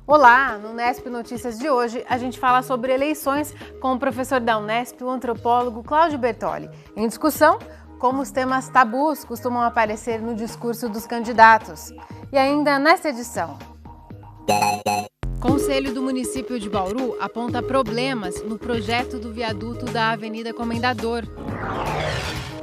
Olá! No Unesp Notícias de hoje, a gente fala sobre eleições com o professor da Unesp, o antropólogo Cláudio Bertoli. Em discussão, como os temas tabus costumam aparecer no discurso dos candidatos. E ainda nesta edição, Conselho do município de Bauru aponta problemas no projeto do viaduto da Avenida Comendador.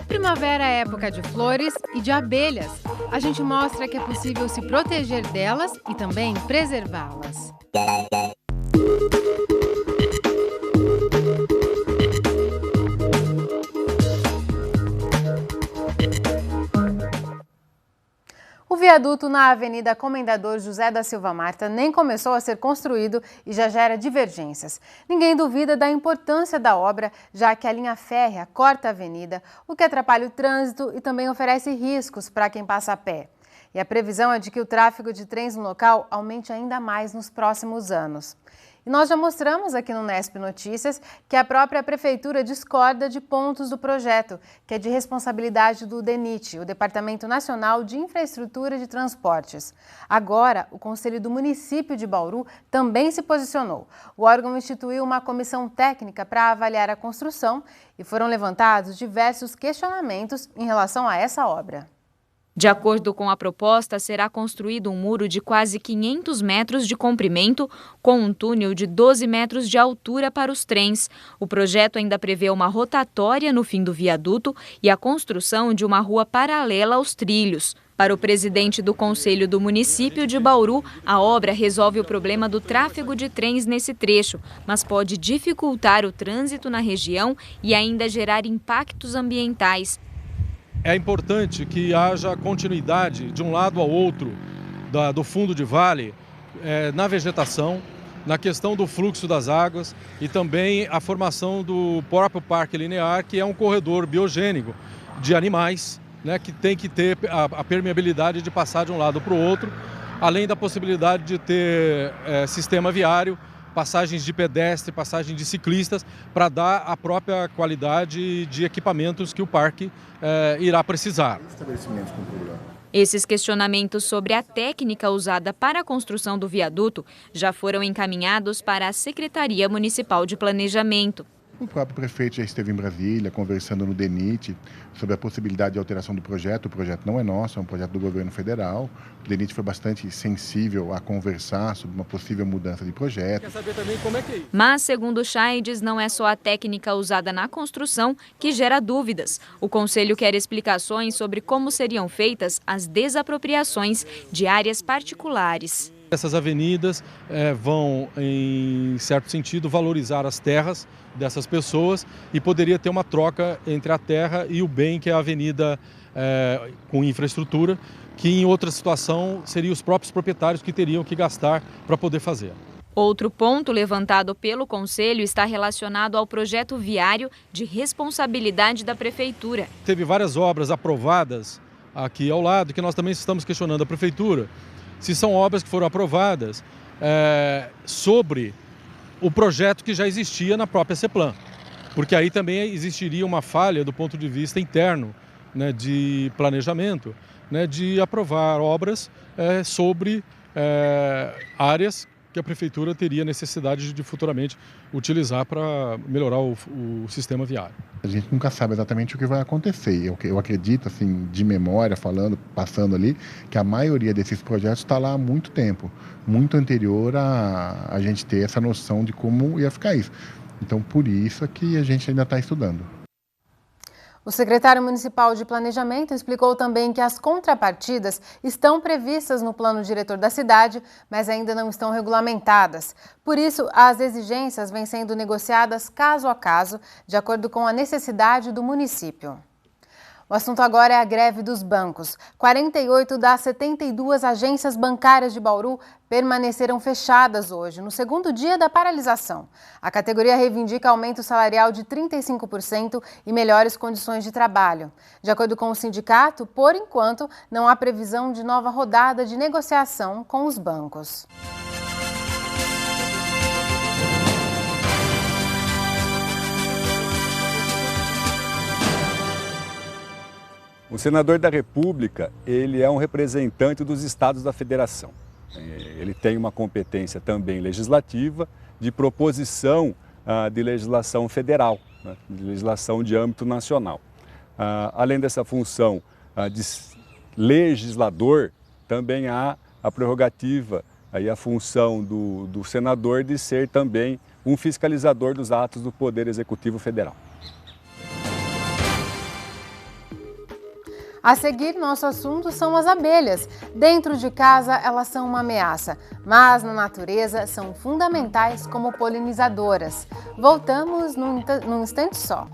Primavera é época de flores e de abelhas. A gente mostra que é possível se proteger delas e também preservá-las. O viaduto na Avenida Comendador José da Silva Marta nem começou a ser construído e já gera divergências. Ninguém duvida da importância da obra, já que a linha férrea corta a avenida, o que atrapalha o trânsito e também oferece riscos para quem passa a pé. E a previsão é de que o tráfego de trens no local aumente ainda mais nos próximos anos. E nós já mostramos aqui no Unesp Notícias que a própria Prefeitura discorda de pontos do projeto, que é de responsabilidade do DENIT, o Departamento Nacional de Infraestrutura de Transportes. Agora, o Conselho do Município de Bauru também se posicionou. O órgão instituiu uma comissão técnica para avaliar a construção e foram levantados diversos questionamentos em relação a essa obra. De acordo com a proposta, será construído um muro de quase 500 metros de comprimento, com um túnel de 12 metros de altura para os trens. O projeto ainda prevê uma rotatória no fim do viaduto e a construção de uma rua paralela aos trilhos. Para o presidente do Conselho do Município de Bauru, a obra resolve o problema do tráfego de trens nesse trecho, mas pode dificultar o trânsito na região e ainda gerar impactos ambientais. É importante que haja continuidade de um lado ao outro do fundo de vale, na vegetação, na questão do fluxo das águas e também a formação do próprio parque linear, que é um corredor biogênico de animais, né, que tem que ter a permeabilidade de passar de um lado para o outro, além da possibilidade de ter sistema viário, passagens de pedestre, passagem de ciclistas, para dar a própria qualidade de equipamentos que o parque irá precisar. Esses questionamentos sobre a técnica usada para a construção do viaduto já foram encaminhados para a Secretaria Municipal de Planejamento. O próprio prefeito já esteve em Brasília conversando no DENIT sobre a possibilidade de alteração do projeto. O projeto não é nosso, é um projeto do governo federal. O DENIT foi bastante sensível a conversar sobre uma possível mudança de projeto. Quer saber também como é que é isso? Mas, segundo Chaides, não é só a técnica usada na construção que gera dúvidas. O Conselho quer explicações sobre como seriam feitas as desapropriações de áreas particulares. Essas avenidas vão, em certo sentido, valorizar as terras dessas pessoas e poderia ter uma troca entre a terra e o bem, que é a avenida com infraestrutura, que em outra situação seriam os próprios proprietários que teriam que gastar para poder fazer. Outro ponto levantado pelo Conselho está relacionado ao projeto viário de responsabilidade da Prefeitura. Teve várias obras aprovadas aqui ao lado, que nós também estamos questionando a Prefeitura, se são obras que foram aprovadas sobre o projeto que já existia na própria CEPLAN, porque aí também existiria uma falha do ponto de vista interno, né, de planejamento, né, de aprovar obras sobre áreas que a Prefeitura teria necessidade de futuramente utilizar para melhorar o sistema viário. A gente nunca sabe exatamente o que vai acontecer. Eu acredito, assim, de memória, passando ali, que a maioria desses projetos está lá há muito tempo, muito anterior a gente ter essa noção de como ia ficar isso. Então, por isso é que a gente ainda está estudando. O secretário municipal de Planejamento explicou também que as contrapartidas estão previstas no plano diretor da cidade, mas ainda não estão regulamentadas. Por isso, as exigências vêm sendo negociadas caso a caso, de acordo com a necessidade do município. O assunto agora é a greve dos bancos. 48 das 72 agências bancárias de Bauru permaneceram fechadas hoje, no segundo dia da paralisação. A categoria reivindica aumento salarial de 35% e melhores condições de trabalho. De acordo com o sindicato, por enquanto, não há previsão de nova rodada de negociação com os bancos. O senador da República, ele é um representante dos estados da federação. Ele tem uma competência também legislativa de proposição de legislação federal, né, de legislação de âmbito nacional. Além dessa função de legislador, também há a prerrogativa, aí a função do senador de ser também um fiscalizador dos atos do Poder Executivo Federal. A seguir, nosso assunto são as abelhas. Dentro de casa, elas são uma ameaça, mas na natureza são fundamentais como polinizadoras. Voltamos num instante só.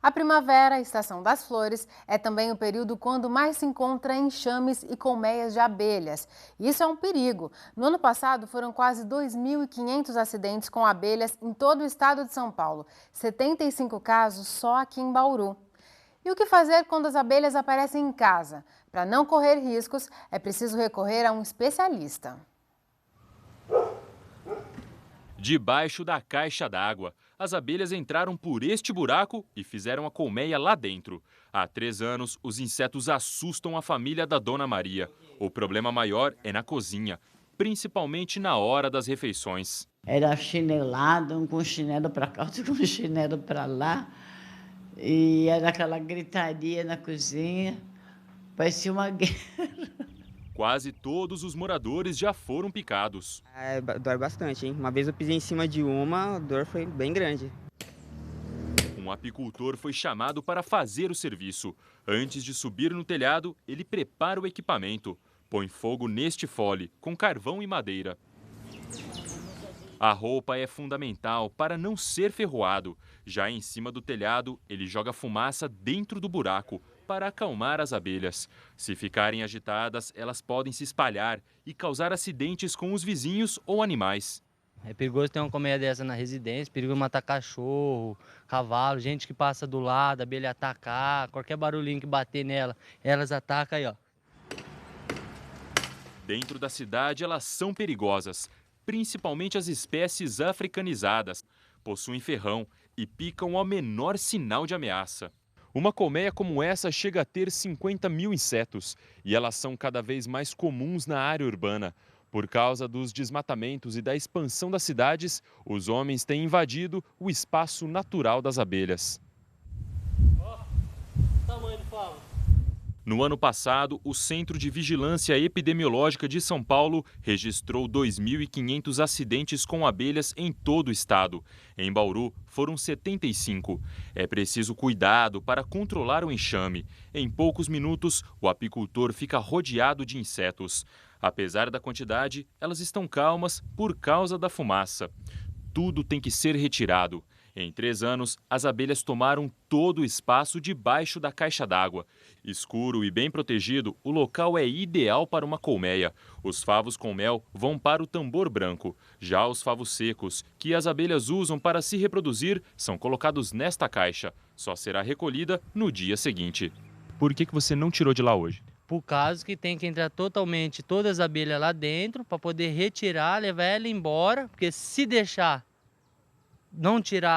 A primavera, a estação das flores, é também o período quando mais se encontra enxames e colmeias de abelhas. Isso é um perigo. No ano passado, foram quase 2.500 acidentes com abelhas em todo o estado de São Paulo. 75 casos só aqui em Bauru. E o que fazer quando as abelhas aparecem em casa? Para não correr riscos, é preciso recorrer a um especialista. Debaixo da caixa d'água, as abelhas entraram por este buraco e fizeram a colmeia lá dentro. Há 3 anos, os insetos assustam a família da Dona Maria. O problema maior é na cozinha, principalmente na hora das refeições. Era chinelado, um com chinelo para cá, outro com chinelo para lá. E era aquela gritaria na cozinha, parecia uma guerra. Quase todos os moradores já foram picados. Dói bastante, hein? Uma vez eu pisei em cima de uma, a dor foi bem grande. Um apicultor foi chamado para fazer o serviço. Antes de subir no telhado, ele prepara o equipamento. Põe fogo neste fole, com carvão e madeira. A roupa é fundamental para não ser ferroado. Já em cima do telhado, ele joga fumaça dentro do buraco para acalmar as abelhas. Se ficarem agitadas, elas podem se espalhar e causar acidentes com os vizinhos ou animais. É perigoso ter uma colmeia dessa na residência, perigoso matar cachorro, cavalo, gente que passa do lado, a abelha atacar, qualquer barulhinho que bater nela, elas atacam aí, ó. Dentro da cidade, elas são perigosas, principalmente as espécies africanizadas. Possuem ferrão e picam ao menor sinal de ameaça. Uma colmeia como essa chega a ter 50.000 insetos e elas são cada vez mais comuns na área urbana. Por causa dos desmatamentos e da expansão das cidades, os homens têm invadido o espaço natural das abelhas. Tamanho do favo. No ano passado, o Centro de Vigilância Epidemiológica de São Paulo registrou 2.500 acidentes com abelhas em todo o estado. Em Bauru, foram 75. É preciso cuidado para controlar o enxame. Em poucos minutos, o apicultor fica rodeado de insetos. Apesar da quantidade, elas estão calmas por causa da fumaça. Tudo tem que ser retirado. Em 3 anos, as abelhas tomaram todo o espaço debaixo da caixa d'água. Escuro e bem protegido, o local é ideal para uma colmeia. Os favos com mel vão para o tambor branco. Já os favos secos, que as abelhas usam para se reproduzir, são colocados nesta caixa. Só será recolhida no dia seguinte. Por que você não tirou de lá hoje? Por causa que tem que entrar totalmente todas as abelhas lá dentro para poder retirar, levar ela embora, porque se deixar não tirar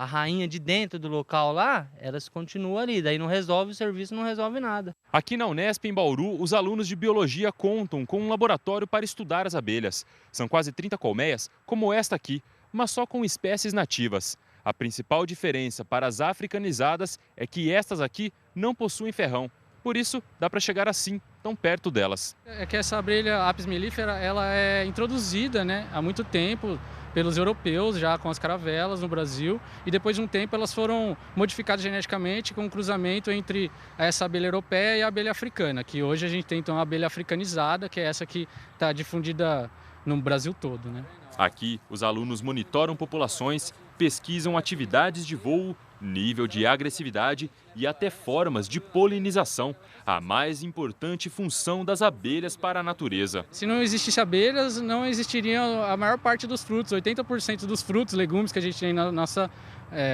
a rainha de dentro do local lá, elas continuam ali, daí não resolve o serviço, não resolve nada. Aqui na Unesp, em Bauru, os alunos de biologia contam com um laboratório para estudar as abelhas. São quase 30 colmeias, como esta aqui, mas só com espécies nativas. A principal diferença para as africanizadas é que estas aqui não possuem ferrão. Por isso, dá para chegar assim, tão perto delas. É que essa abelha Apis mellifera, ela é introduzida, há muito tempo pelos europeus, já com as caravelas no Brasil, e depois de um tempo elas foram modificadas geneticamente com um cruzamento entre essa abelha europeia e a abelha africana, que hoje a gente tem então a abelha africanizada, que é essa que está difundida no Brasil todo. Aqui, os alunos monitoram populações, pesquisam atividades de voo, nível de agressividade e até formas de polinização, a mais importante função das abelhas para a natureza. Se não existisse abelhas, não existiria a maior parte dos frutos, 80% dos frutos, legumes que a gente tem na nossa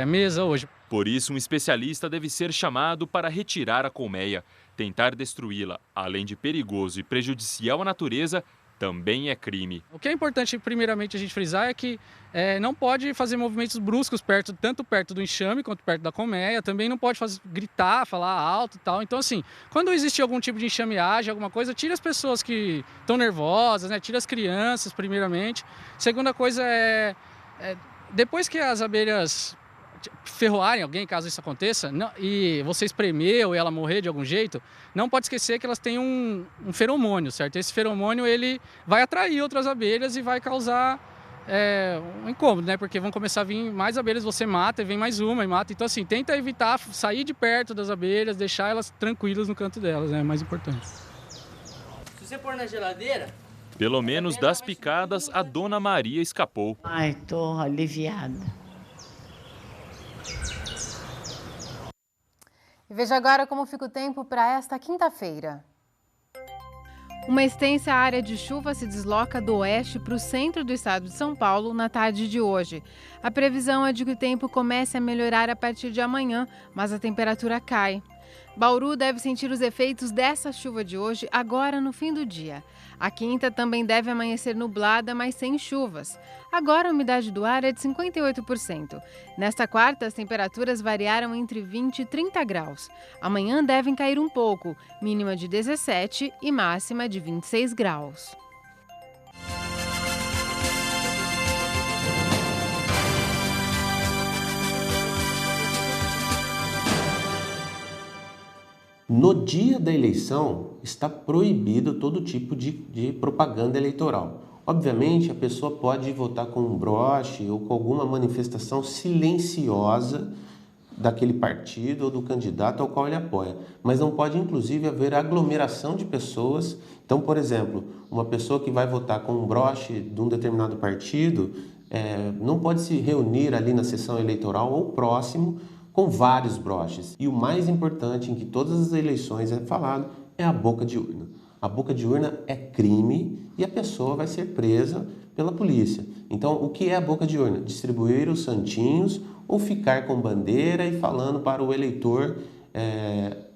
mesa hoje. Por isso, um especialista deve ser chamado para retirar a colmeia. Tentar destruí-la, além de perigoso e prejudicial à natureza, também é crime. O que é importante, primeiramente, a gente frisar é que não pode fazer movimentos bruscos tanto perto do enxame quanto perto da colmeia. Também não pode gritar, falar alto e tal. Então, assim, quando existe algum tipo de enxameagem, alguma coisa, tira as pessoas que estão nervosas, né? Tira as crianças, primeiramente. Segunda coisa depois que as abelhas ferroarem alguém, caso isso aconteça, e você espremer ou ela morrer de algum jeito, não pode esquecer que elas têm um feromônio, certo? Esse feromônio ele vai atrair outras abelhas e vai causar um incômodo, né? Porque vão começar a vir mais abelhas, você mata e vem mais uma e mata. Então, assim, tenta evitar sair de perto das abelhas, deixar elas tranquilas no canto delas, é mais importante. Se você pôr na geladeira... Pelo menos das picadas, a Dona Maria escapou. Ai, tô aliviada. E veja agora como fica o tempo para esta quinta-feira. Uma extensa área de chuva se desloca do oeste para o centro do estado de São Paulo na tarde de hoje. A previsão é de que o tempo comece a melhorar a partir de amanhã, mas a temperatura cai. Bauru deve sentir os efeitos dessa chuva de hoje agora no fim do dia. A quinta também deve amanhecer nublada, mas sem chuvas. Agora a umidade do ar é de 58%. Nesta quarta, as temperaturas variaram entre 20 e 30 graus. Amanhã devem cair um pouco, mínima de 17 e máxima de 26 graus. No dia da eleição, está proibido todo tipo de propaganda eleitoral. Obviamente, a pessoa pode votar com um broche ou com alguma manifestação silenciosa daquele partido ou do candidato ao qual ele apoia, mas não pode, inclusive, haver aglomeração de pessoas. Então, por exemplo, uma pessoa que vai votar com um broche de um determinado partido não pode se reunir ali na sessão eleitoral ou próximo com vários broches. E o mais importante em que todas as eleições é falado é a boca de urna. A boca de urna é crime e a pessoa vai ser presa pela polícia. Então, o que é a boca de urna? Distribuir os santinhos ou ficar com bandeira e falando para o eleitor,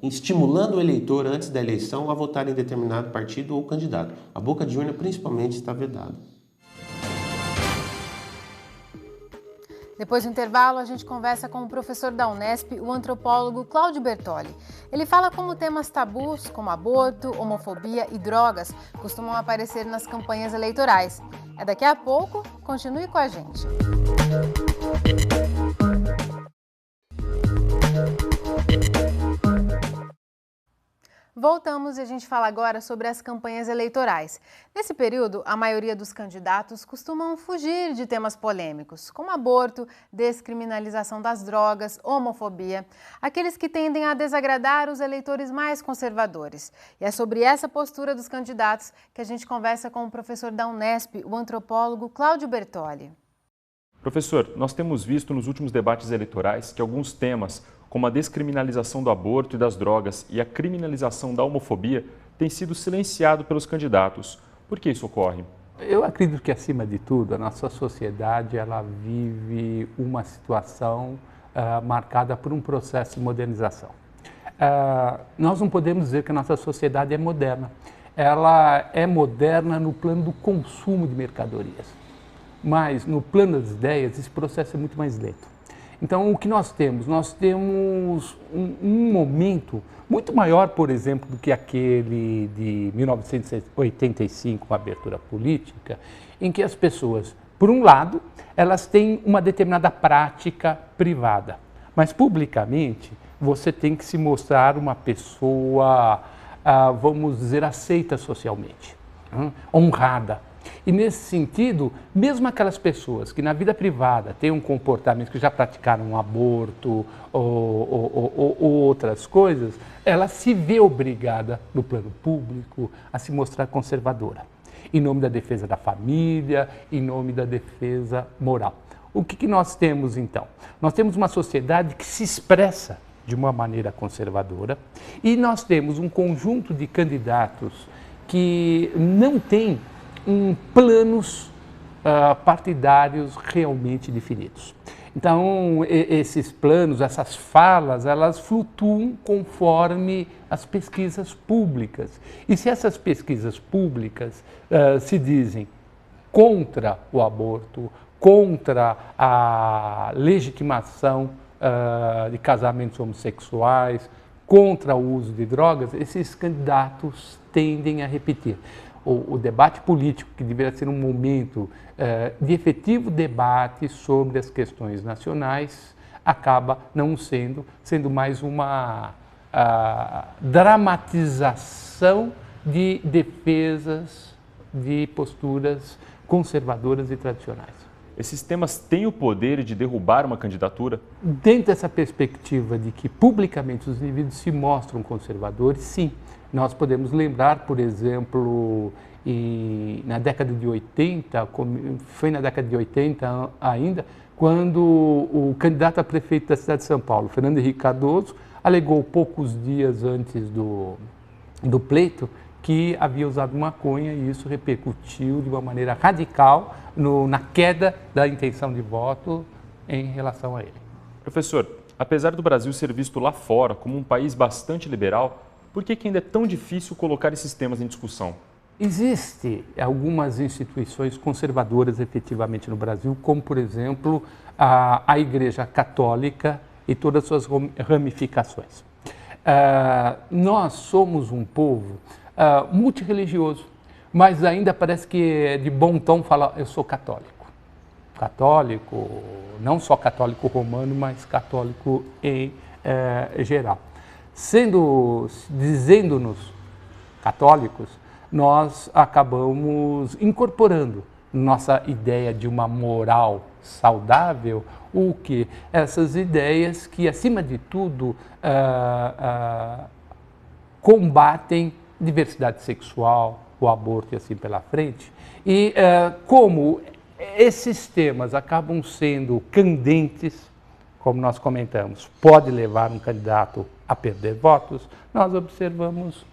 estimulando o eleitor antes da eleição a votar em determinado partido ou candidato. A boca de urna principalmente está vedada. Depois do intervalo, a gente conversa com o professor da Unesp, o antropólogo Cláudio Bertoli. Ele fala como temas tabus, como aborto, homofobia e drogas, costumam aparecer nas campanhas eleitorais. É daqui a pouco, continue com a gente. Voltamos e a gente fala agora sobre as campanhas eleitorais. Nesse período, a maioria dos candidatos costumam fugir de temas polêmicos, como aborto, descriminalização das drogas, homofobia, aqueles que tendem a desagradar os eleitores mais conservadores. E é sobre essa postura dos candidatos que a gente conversa com o professor da Unesp, o antropólogo Cláudio Bertoli. Professor, nós temos visto nos últimos debates eleitorais que alguns temas, como a descriminalização do aborto e das drogas e a criminalização da homofobia, têm sido silenciados pelos candidatos. Por que isso ocorre? Eu acredito que, acima de tudo, a nossa sociedade ela vive uma situação marcada por um processo de modernização. Nós não podemos dizer que a nossa sociedade é moderna. Ela é moderna no plano do consumo de mercadorias, mas no plano das ideias esse processo é muito mais lento. Então, o que nós temos? Nós temos um momento muito maior, por exemplo, do que aquele de 1985, com a abertura política, em que as pessoas, por um lado, elas têm uma determinada prática privada, mas publicamente você tem que se mostrar uma pessoa, vamos dizer, aceita socialmente, honrada. E nesse sentido, mesmo aquelas pessoas que na vida privada têm um comportamento, que já praticaram um aborto ou outras coisas, ela se vê obrigada, no plano público, a se mostrar conservadora, em nome da defesa da família, em nome da defesa moral. O que nós temos então? Nós temos uma sociedade que se expressa de uma maneira conservadora e nós temos um conjunto de candidatos que não têm planos partidários realmente definidos. Então, esses planos, essas falas, elas flutuam conforme as pesquisas públicas. E se essas pesquisas públicas se dizem contra o aborto, contra a legitimação de casamentos homossexuais, contra o uso de drogas, esses candidatos tendem a repetir. O debate político, que deveria ser um momento de efetivo debate sobre as questões nacionais, acaba não sendo mais uma dramatização de defesas de posturas conservadoras e tradicionais. Esses temas têm o poder de derrubar uma candidatura? Dentro dessa perspectiva de que publicamente os indivíduos se mostram conservadores, sim. Nós podemos lembrar, por exemplo, na década de 80, foi na década de 80 ainda, quando o candidato a prefeito da cidade de São Paulo, Fernando Henrique Cardoso, alegou poucos dias antes do pleito que havia usado maconha, e isso repercutiu de uma maneira radical na queda da intenção de voto em relação a ele. Professor, apesar do Brasil ser visto lá fora como um país bastante liberal, por que ainda é tão difícil colocar esses temas em discussão? Existem algumas instituições conservadoras efetivamente no Brasil, como, por exemplo, a Igreja Católica e todas as suas ramificações. Nós somos um povo multirreligioso, mas ainda parece que é de bom tom falar eu sou católico. Católico, não só católico romano, mas católico em geral. Dizendo-nos católicos, nós acabamos incorporando nossa ideia de uma moral saudável, o que? Essas ideias que, acima de tudo, combatem diversidade sexual, o aborto e assim pela frente. E como esses temas acabam sendo candentes, como nós comentamos, pode levar um candidato a perder votos, nós observamos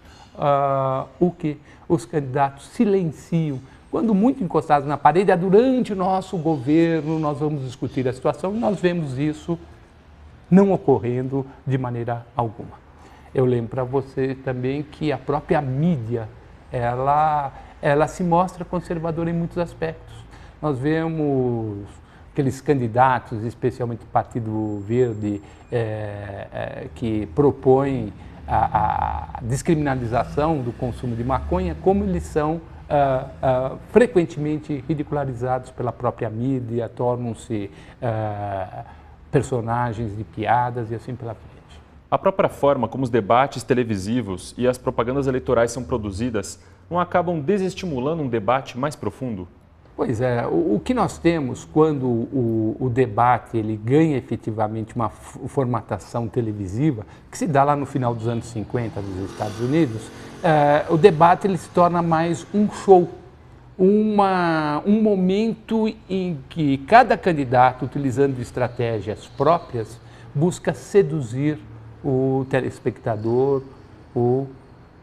o que os candidatos silenciam. Quando muito encostados na parede, durante o nosso governo, nós vamos discutir a situação e nós vemos isso não ocorrendo de maneira alguma. Eu lembro para você também que a própria mídia, ela se mostra conservadora em muitos aspectos. Nós vemos aqueles candidatos, especialmente do Partido Verde, que propõem a descriminalização do consumo de maconha, como eles são frequentemente ridicularizados pela própria mídia, tornam-se personagens de piadas e assim pela frente. A própria forma como os debates televisivos e as propagandas eleitorais são produzidas não acabam desestimulando um debate mais profundo? Pois é, o que nós temos quando o debate ele ganha efetivamente uma formatação televisiva, que se dá lá no final dos anos 50 dos Estados Unidos, o debate ele se torna mais um show, um momento em que cada candidato, utilizando estratégias próprias, busca seduzir o telespectador, o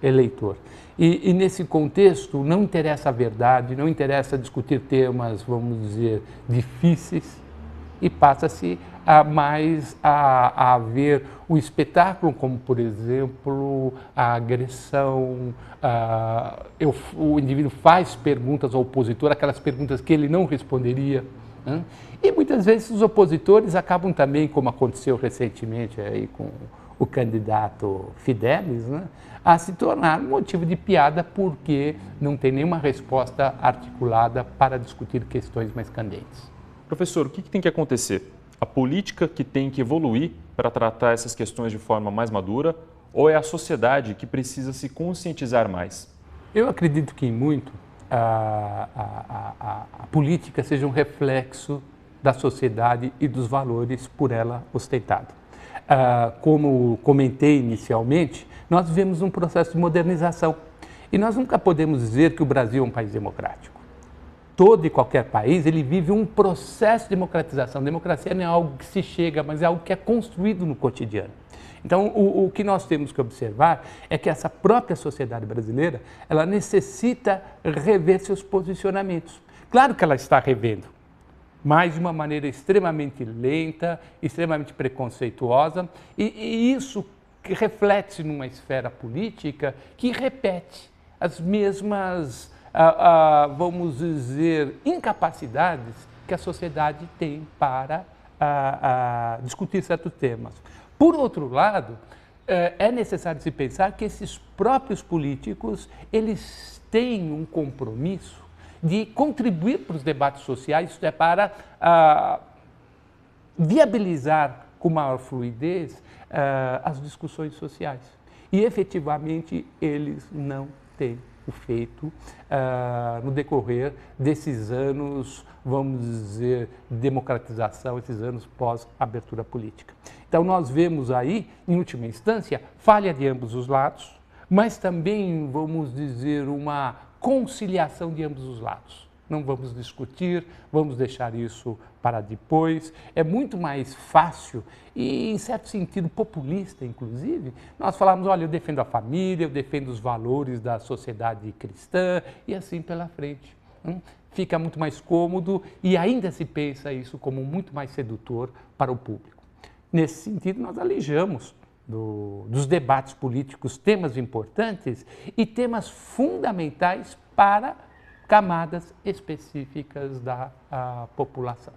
eleitor. E nesse contexto não interessa a verdade, não interessa discutir temas, vamos dizer, difíceis, e passa-se a ver o espetáculo, como, por exemplo, a agressão, o indivíduo faz perguntas ao opositor, aquelas perguntas que ele não responderia, né? E muitas vezes os opositores acabam também, como aconteceu recentemente aí com o candidato Fidelis, né, a se tornar um motivo de piada porque não tem nenhuma resposta articulada para discutir questões mais candentes. Professor, o que tem que acontecer? A política que tem que evoluir para tratar essas questões de forma mais madura, ou é a sociedade que precisa se conscientizar mais? Eu acredito que, em muito, a política seja um reflexo da sociedade e dos valores por ela ostentado. Como comentei inicialmente, nós vivemos um processo de modernização e nós nunca podemos dizer que o Brasil é um país democrático. Todo e qualquer país ele vive um processo de democratização. Democracia não é algo que se chega, mas é algo que é construído no cotidiano. Então, o que nós temos que observar é que essa própria sociedade brasileira, ela necessita rever seus posicionamentos. Claro que ela está revendo, mas de uma maneira extremamente lenta, extremamente preconceituosa, e isso que reflete-se numa esfera política que repete as mesmas, vamos dizer, incapacidades que a sociedade tem para discutir certos temas. Por outro lado, é necessário se pensar que esses próprios políticos, eles têm um compromisso de contribuir para os debates sociais, para viabilizar com maior fluidez as discussões sociais. E, efetivamente, eles não têm o feito no decorrer desses anos, vamos dizer, de democratização, esses anos pós-abertura política. Então, nós vemos aí, em última instância, falha de ambos os lados, mas também, vamos dizer, uma conciliação de ambos os lados. Não vamos discutir, vamos deixar isso para depois. É muito mais fácil e, em certo sentido, populista, inclusive, nós falamos, olha, eu defendo a família, eu defendo os valores da sociedade cristã e assim pela frente. Fica muito mais cômodo e ainda se pensa isso como muito mais sedutor para o público. Nesse sentido, nós alijamos dos debates políticos temas importantes e temas fundamentais para camadas específicas da população.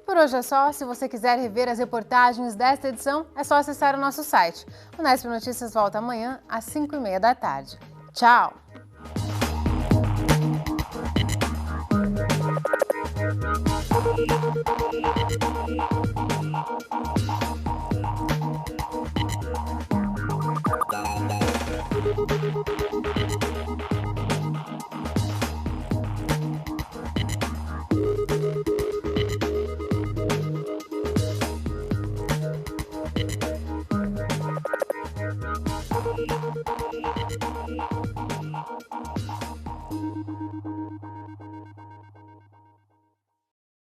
Por hoje é só. Se você quiser rever as reportagens desta edição, é só acessar o nosso site. O Nesp Notícias volta amanhã às 5h30 da tarde. Tchau!